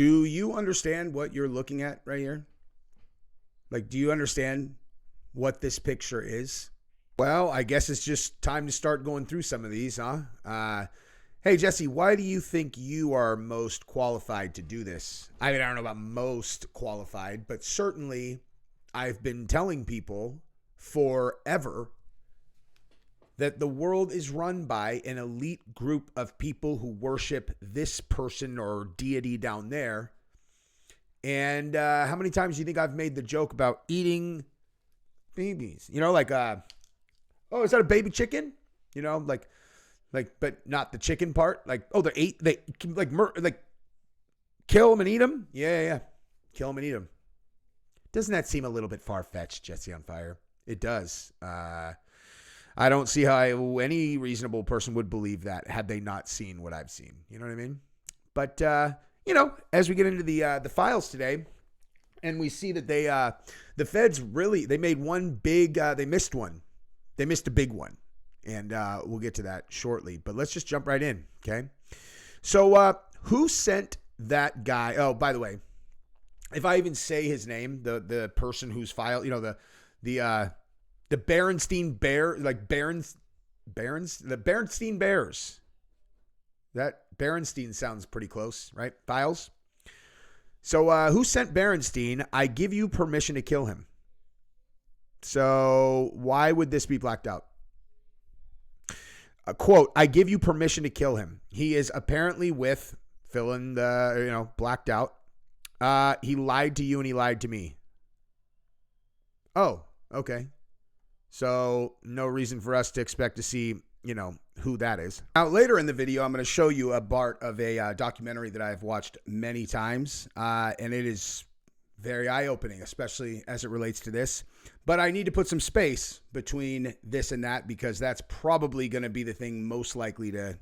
Do you understand what you're looking at right here? Like, do you understand what this picture is? Well, I guess it's just time to start going through some of these, huh? Hey, Jesse, why do you think you are most qualified to do this? I mean, I don't know about most qualified, but certainly I've been telling people forever that the world is run by an elite group of people who worship this person or deity down there. And how many times do you think I've made the joke about eating babies? You know, like, oh, is that a baby chicken? You know, like, but not the chicken part. Like, oh, they kill them and eat them. Yeah. Kill them and eat them. Doesn't that seem a little bit far-fetched, Jesse on Fire? It does. I don't see how any reasonable person would believe that had they not seen what I've seen. You know what I mean? But, as we get into the files today, and we see that the feds really, they made one big, they missed one. They missed a big one. And we'll get to that shortly. But let's just jump right in, okay? So who sent that guy? Oh, by the way, if I even say his name, the person whose file, the Berenstein Bear, like the Berenstein Bears. That Berenstein sounds pretty close, right? Files. So who sent Berenstein? I give you permission to kill him. So why would this be blacked out? Quote, I give you permission to kill him. He is apparently with, fill in the, blacked out. He lied to you and he lied to me. Oh, okay. So no reason for us to expect to see, who that is. Now, later in the video, I'm going to show you a part of a documentary that I've watched many times. And it is very eye-opening, especially as it relates to this. But I need to put some space between this and that because that's probably going to be the thing most likely to,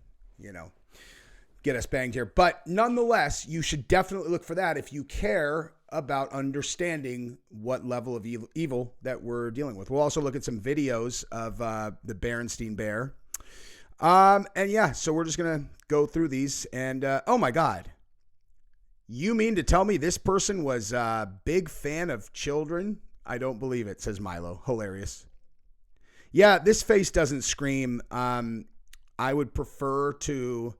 get us banged here. But nonetheless, you should definitely look for that if you care about understanding what level of evil that we're dealing with. We'll also look at some videos of the Berenstein Bear. So we're just going to go through these. And, oh my God. You mean to tell me this person was a big fan of children? I don't believe it, says Milo. Hilarious. Yeah, this face doesn't scream. I would prefer to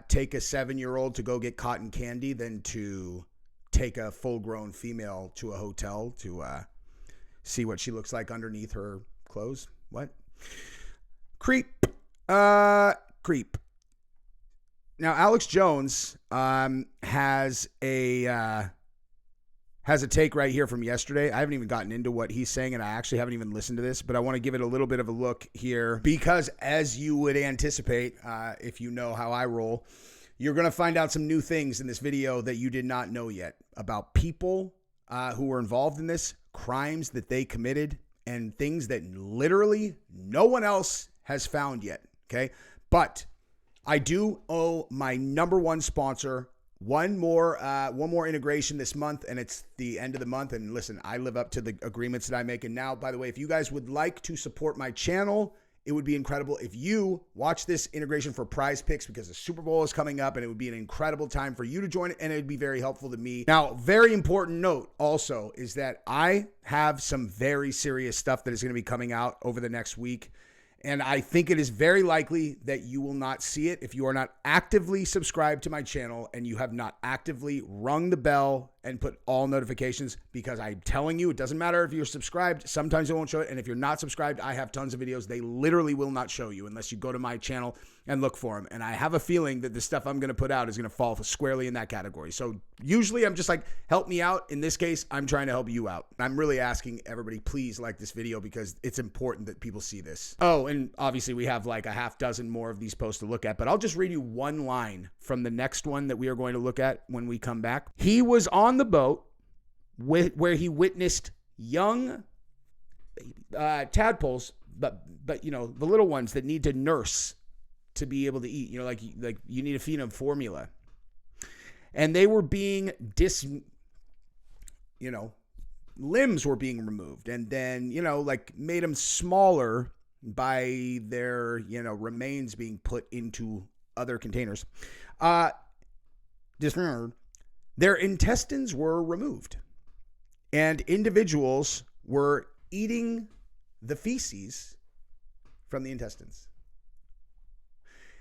take a 7-year-old to go get cotton candy than to take a full-grown female to a hotel to see what she looks like underneath her clothes. What? Creep. Creep. Now, Alex Jones has a take right here from yesterday. I haven't even gotten into what he's saying, and I actually haven't even listened to this, but I want to give it a little bit of a look here because, as you would anticipate, if you know how I roll, you're going to find out some new things in this video that you did not know yet about people who were involved in this, crimes that they committed, and things that literally no one else has found yet, okay? But I do owe my number one sponsor one more integration this month, and it's the end of the month. And listen, I live up to the agreements that I make. And now, by the way, if you guys would like to support my channel, it would be incredible if you watch this integration for Prize Picks because the Super Bowl is coming up and it would be an incredible time for you to join it and it would be very helpful to me. Now, very important note also is that I have some very serious stuff that is going to be coming out over the next week. And I think it is very likely that you will not see it if you are not actively subscribed to my channel and you have not actively rung the bell and put all notifications, because I'm telling you, it doesn't matter if you're subscribed. Sometimes it won't show it. And if you're not subscribed, I have tons of videos. They literally will not show you unless you go to my channel and look for them. And I have a feeling that the stuff I'm going to put out is going to fall squarely in that category. So usually I'm just like, help me out. In this case, I'm trying to help you out. I'm really asking everybody, please like this video because it's important that people see this. Oh, and obviously we have like a half dozen more of these posts to look at, but I'll just read you one line from the next one that we are going to look at when we come back. He was on the boat where he witnessed young tadpoles, but the little ones that need to nurse to be able to eat, like you need to feed them formula, and they were being limbs were being removed and then, made them smaller by their, remains being put into other containers. Their intestines were removed, and individuals were eating the feces from the intestines.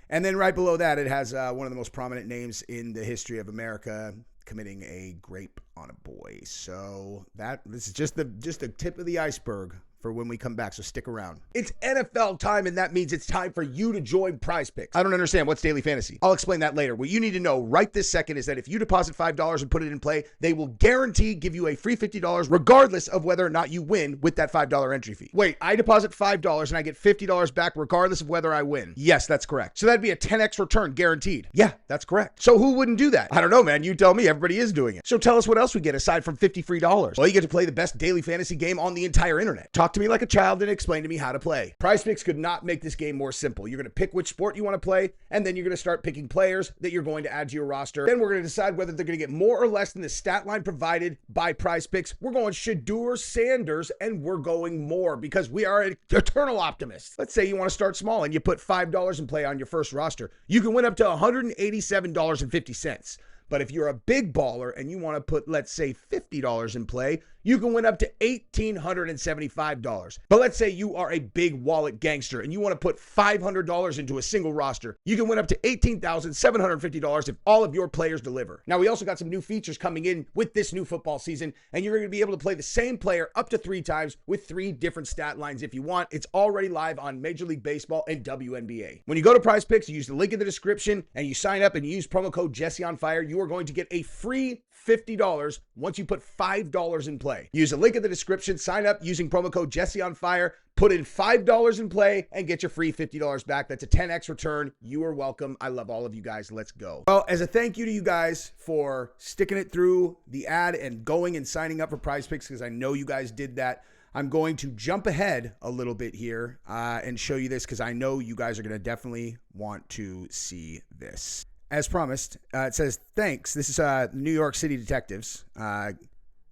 And then right below that, it has one of the most prominent names in the history of America committing a grape on a boy. So this is just the tip of the iceberg for when we come back, so stick around. It's NFL time, and that means it's time for you to join Prize Picks. I don't understand what's daily fantasy. I'll explain that later. What you need to know right this second is that if you deposit $5 and put it in play, they will guarantee give you a free $50 regardless of whether or not you win with that $5 entry fee. Wait, I deposit $5 and I get $50 back regardless of whether I win. Yes, that's correct. So that'd be a 10x return guaranteed. Yeah, that's correct. So who wouldn't do that? I don't know, man. You tell me. Everybody is doing it. So tell us what else we get aside from $50 free. Well, you get to play the best daily fantasy game on the entire internet. Talk to me like a child and explain to me how to play. Prize Picks could not make this game more simple. You're going to pick which sport you want to play, and then you're going to start picking players that you're going to add to your roster. Then we're going to decide whether they're going to get more or less than the stat line provided by Prize Picks. We're going Shedeur Sanders, and we're going more because we are eternal optimists. Let's say you want to start small and you put $5 in play on your first roster. You can win up to $187.50. But if you're a big baller and you want to put, let's say, $50 in play, you can win up to $1,875. But let's say you are a big wallet gangster and you want to put $500 into a single roster. You can win up to $18,750 if all of your players deliver. Now, we also got some new features coming in with this new football season, and you're going to be able to play the same player up to 3 times with 3 different stat lines if you want. It's already live on Major League Baseball and WNBA. When you go to Prize Picks, you use the link in the description and you sign up and you use promo code JesseOnFire, you are going to get a free $50 once you put $5 in play. Use the link in the description, sign up using promo code JesseOnFire, put in $5 in play, and get your free $50 back. That's a 10x return. You are welcome. I love all of you guys. Let's go. Well, as a thank you to you guys for sticking it through the ad and going and signing up for Prize Picks, because I know you guys did that, I'm going to jump ahead a little bit here and show you this because I know you guys are going to definitely want to see this. As promised, it says, thanks. This is New York City detectives.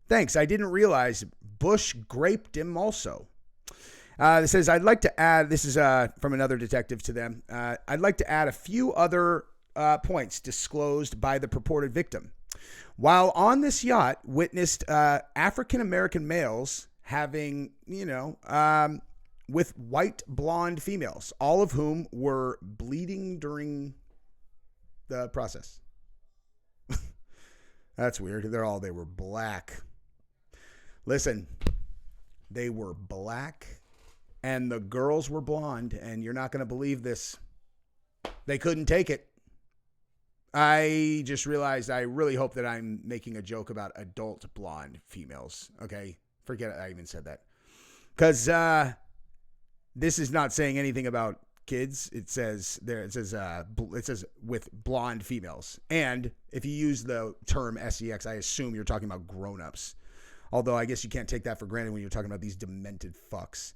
Thanks. I didn't realize Bush graped him also. It says, I'd like to add, this is from another detective to them. I'd like to add a few other points disclosed by the purported victim. While on this yacht, witnessed African-American males having, with white blonde females, all of whom were bleeding during the process. That's weird. They were black. Listen, they were black and the girls were blonde, and you're not going to believe this. They couldn't take it. I just realized I really hope that I'm making a joke about adult blonde females. Okay. Forget it. I even said that. Because this is not saying anything about kids. It says with blonde females. And if you use the term sex, I assume you're talking about grown-ups. Although I guess you can't take that for granted when you're talking about these demented fucks.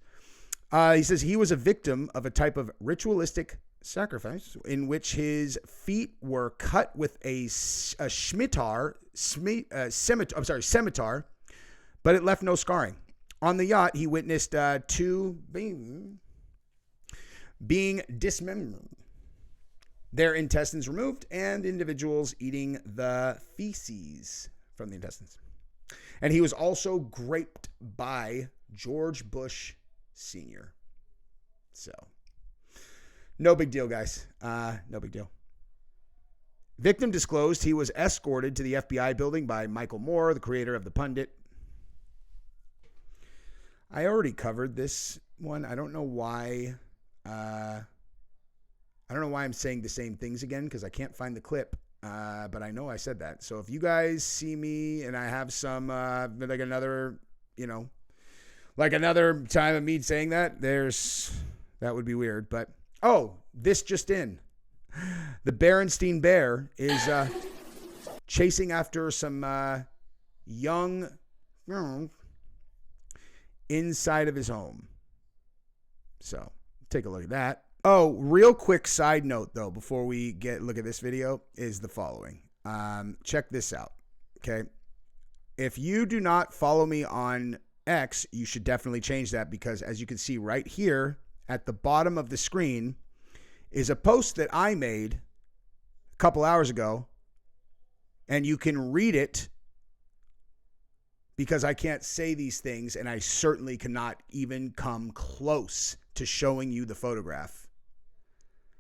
He says he was a victim of a type of ritualistic sacrifice in which his feet were cut with a scimitar, but it left no scarring. On the yacht, he witnessed two being dismembered, their intestines removed, and individuals eating the feces from the intestines. And he was also graped by George Bush Sr. So, no big deal, guys. No big deal. Victim disclosed he was escorted to the FBI building by Michael Moore, the creator of The Pundit. I already covered this one. I don't know why I'm saying the same things again because I can't find the clip. But I know I said that. So if you guys see me and I have some like another time of me saying that, that would be weird. But this just in. The Berenstein Bear is chasing after some young inside of his home. So take a look at that. Oh, real quick side note, though, before we look at this video, is the following. Check this out, okay? If you do not follow me on X, you should definitely change that because, as you can see right here at the bottom of the screen, is a post that I made a couple hours ago And you can read it, because I can't say these things, and I certainly cannot even come close to showing you the photograph.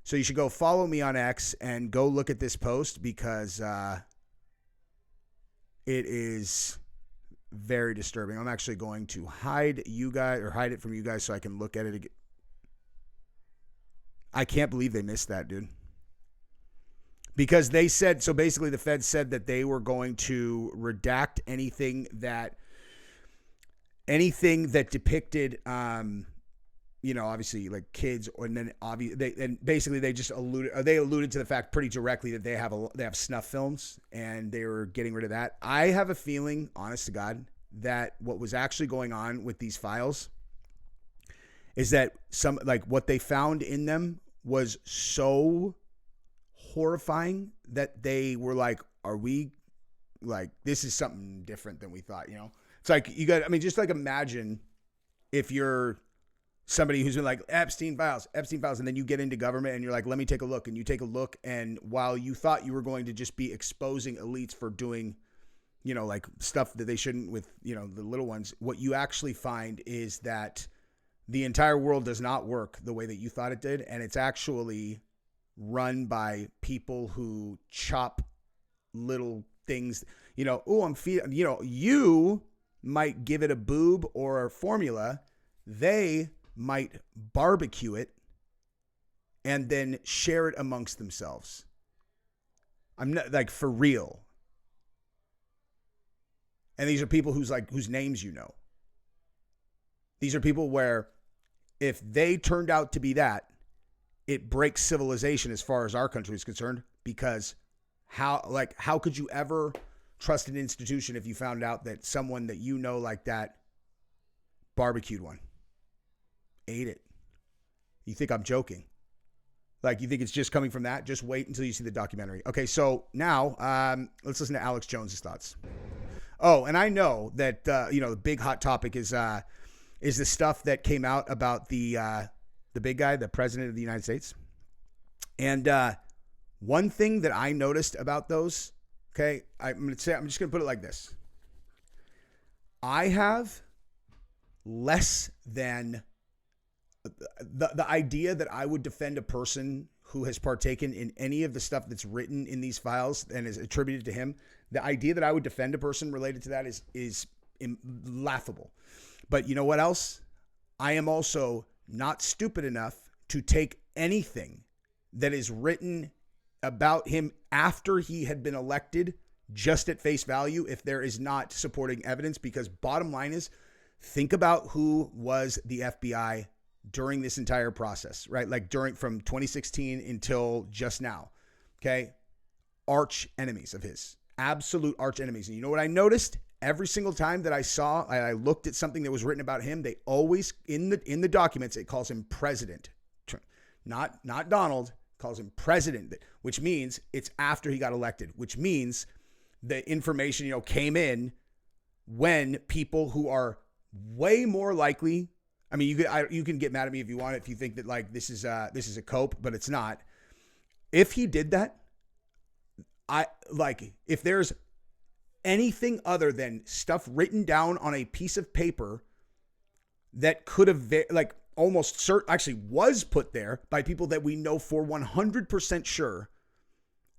So you should go follow me on X and go look at this post, because it is very disturbing. I'm actually going to hide it from you guys so I can look at it again. I can't believe they missed that, dude. Because they said, so basically the Fed said that they were going to redact anything that depicted, obviously like kids, and then basically they alluded to the fact pretty directly that they have snuff films, and they were getting rid of that. I have a feeling, honest to God, that what was actually going on with these files is that what they found in them was so horrifying that they were like, are we like, this is something different than we thought, It's like, just like imagine if you're somebody who's been like Epstein files, and then you get into government and you're like, let me take a look. And you take a look, and while you thought you were going to just be exposing elites for doing, like stuff that they shouldn't with, the little ones, what you actually find is that the entire world does not work the way that you thought it did. And it's actually run by people who chop little things, I'm feeding, you might give it a boob or a formula. They might barbecue it and then share it amongst themselves. I'm not like, for real. And these are people whose names These are people where if they turned out to be that, it breaks civilization as far as our country is concerned, because how could you ever trust an institution if you found out that someone that like that barbecued one, ate it? You think I'm joking? Like, you think it's just coming from that? Just wait until you see the documentary. Okay, so now let's listen to Alex Jones's thoughts. Oh, and I know that the big hot topic is the stuff that came out about the big guy, the president of the United States. And one thing that I noticed about those, okay, I'm just going to put it like this. I have less than the idea that I would defend a person who has partaken in any of the stuff that's written in these files and is attributed to him. The idea that I would defend a person related to that is laughable. But you know what else? I am also not stupid enough to take anything that is written about him after he had been elected just at face value if there is not supporting evidence, because bottom line is, think about who was the FBI during this entire process, right? Like from 2016 until just now, okay? Arch enemies of his, absolute arch enemies. And you know what I noticed? Every single time that I looked at something that was written about him, they always, in the documents, it calls him president, not Donald, calls him president, which means it's after he got elected, which means the information, came in when people who are way more likely, I mean, you can get mad at me if you want, if you think that like this is a cope, but it's not. If he did that, if there's anything other than stuff written down on a piece of paper that could have actually was put there by people that we know for 100% sure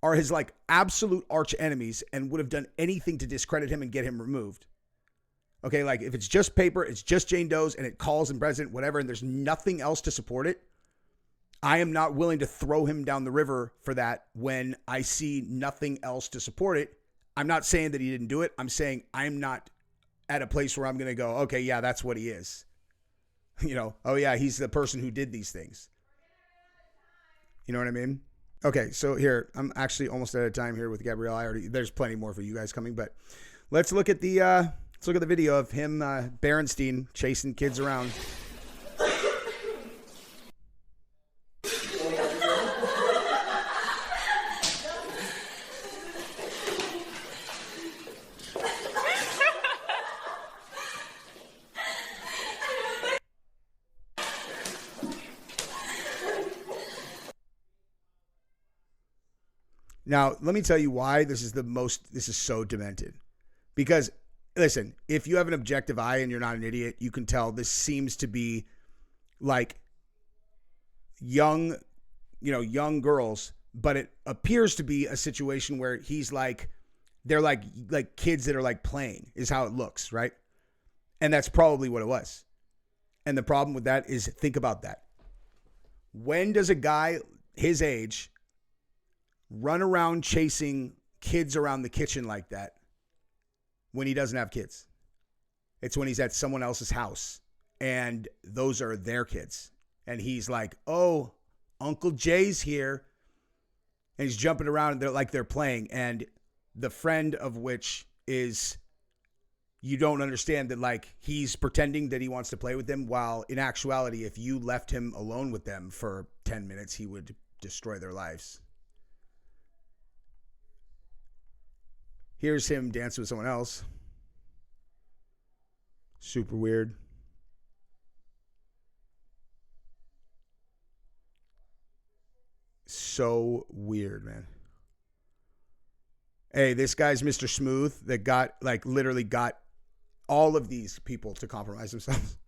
are his absolute arch enemies and would have done anything to discredit him and get him removed. Okay, if it's just paper, it's just Jane Doe's and it calls him president, whatever, and there's nothing else to support it, I am not willing to throw him down the river for that when I see nothing else to support it. I'm not saying that he didn't do it. I'm saying I'm not at a place where I'm going to go, okay, yeah, that's what he is. Oh yeah, he's the person who did these things. You know what I mean? Okay, so here, I'm actually almost out of time here with Gabrielle. There's plenty more for you guys coming, but let's look at the video of him, Berenstein, chasing kids around. Now, let me tell you why this is so demented. Because, listen, if you have an objective eye and you're not an idiot, you can tell this seems to be like young girls, but it appears to be a situation where he's like, they're like kids that are like playing is how it looks, right? And that's probably what it was. And the problem with that is, think about that. When does a guy his age run around chasing kids around the kitchen like that when he doesn't have kids? It's when he's at someone else's house and those are their kids. And he's like, oh, Uncle Jay's here. And he's jumping around and they're playing. And the friend of which is, you don't understand that like he's pretending that he wants to play with them, while in actuality, if you left him alone with them for 10 minutes, he would destroy their lives. Here's him dancing with someone else. Super weird. So weird, man. Hey, this guy's Mr. Smooth that literally got all of these people to compromise themselves.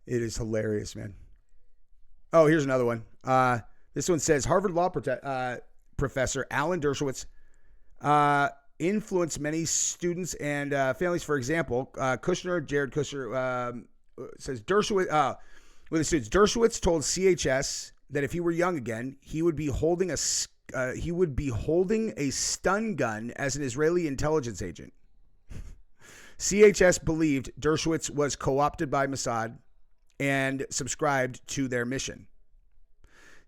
It is hilarious, man. Oh, here's another one. This one says Harvard Law professor Alan Dershowitz influenced many students and families. For example, Jared Kushner says Dershowitz with the students. Dershowitz told CHS that if he were young again, he would be holding a stun gun as an Israeli intelligence agent. CHS believed Dershowitz was co-opted by Mossad and subscribed to their mission.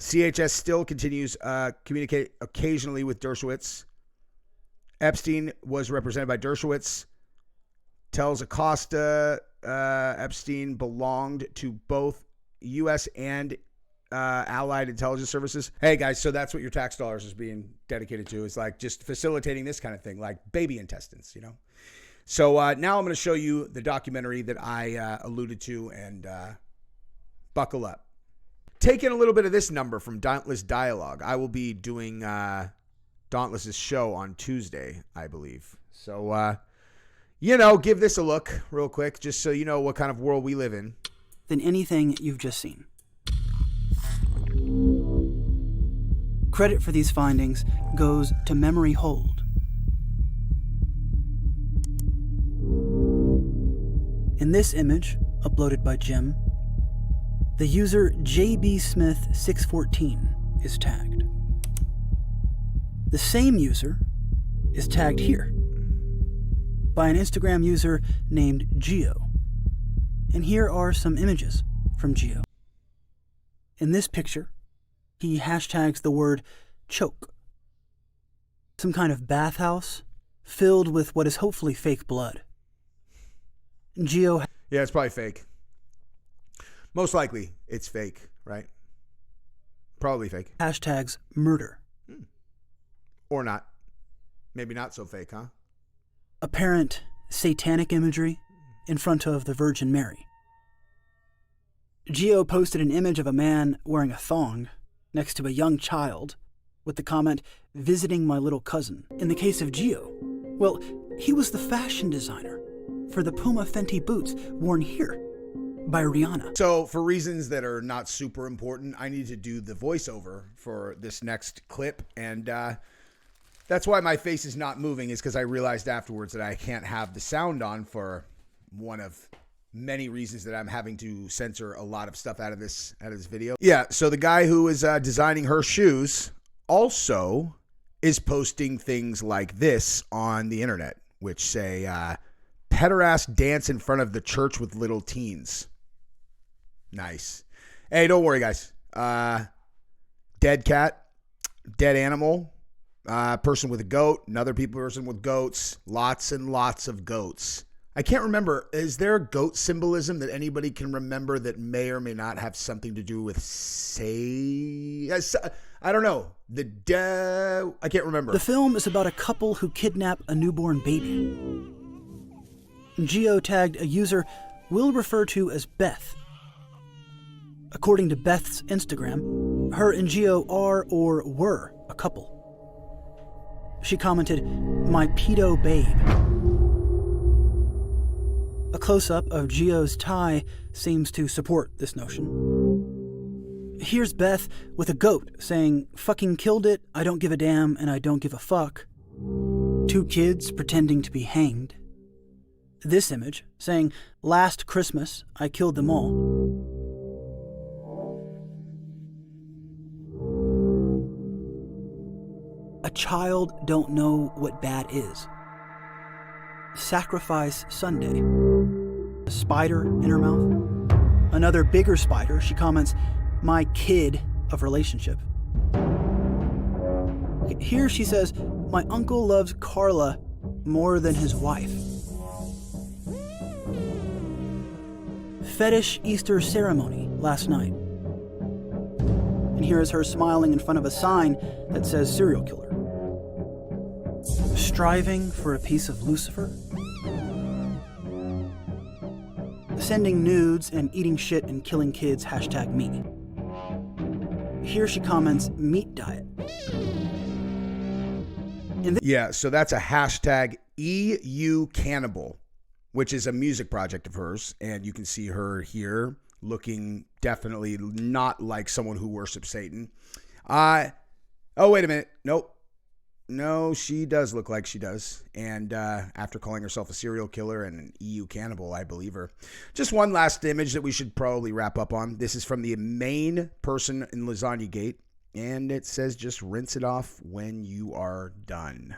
CHS still continues communicate occasionally with Dershowitz. Epstein was represented by Dershowitz. Tells Acosta Epstein belonged to both U.S. and allied intelligence services. Hey guys, so that's what your tax dollars is being dedicated to. It's like just facilitating this kind of thing, like baby intestines, you know? So now I'm going to show you the documentary that I alluded to, and buckle up. Taking a little bit of this number from Dauntless Dialogue. I will be doing Dauntless's show on Tuesday, I believe. So, give this a look real quick, just so you know what kind of world we live in. Than anything you've just seen. Credit for these findings goes to Memory Hold. In this image, uploaded by Jim, the user JBSmith614 is tagged. The same user is tagged here by an Instagram user named Geo. And here are some images from Geo. In this picture, he hashtags the word choke. Some kind of bathhouse filled with what is hopefully fake blood. Geo. Yeah, it's probably fake. Most likely it's fake, right? Probably fake. Hashtags murder. Or not. Maybe not so fake, huh? Apparent satanic imagery in front of the Virgin Mary. Geo posted an image of a man wearing a thong next to a young child with the comment, visiting my little cousin. In the case of Geo, well, he was the fashion designer for the Puma Fenty boots worn here by Rihanna. So for reasons that are not super important, I need to do the voiceover for this next clip. And that's why my face is not moving, is because I realized afterwards that I can't have the sound on for one of many reasons that I'm having to censor a lot of stuff out of this video. Yeah, so the guy who is designing her shoes also is posting things like this on the internet, which say, pederast dance in front of the church with little teens. Nice. Hey, don't worry, guys. Dead cat, dead animal, person with a goat, another person with goats, lots and lots of goats. I can't remember. Is there a goat symbolism that anybody can remember that may or may not have something to do with I don't know. I can't remember. The film is about a couple who kidnap a newborn baby. Geo tagged a user we'll refer to as Beth. According to Beth's Instagram, her and Geo are or were a couple. she commented, "My pedo babe." A close-up of Gio's tie seems to support this notion. Here's Beth with a goat saying, "Fucking killed it, I don't give a damn, and I don't give a fuck." 2 kids pretending to be hanged. This image saying, "Last Christmas, I killed them all." A child don't know what bad is. Sacrifice Sunday. A spider in her mouth. Another bigger spider, she comments, "My kid of relationship." Here she says, "My uncle loves Carla more than his wife." Fetish Easter ceremony last night. And here is her smiling in front of a sign that says serial killer. Striving for a piece of Lucifer? Sending nudes and eating shit and killing kids #me. Here she comments, "Meat diet." Yeah, so that's a hashtag EU Cannibal, which is a music project of hers. And you can see her here looking definitely not like someone who worships Satan. Oh, wait a minute. Nope. No, she does look like she does. And after calling herself a serial killer and an EU cannibal, I believe her. Just one last image that we should probably wrap up on. This is from the main person in Lasagna Gate. And it says just rinse it off when you are done.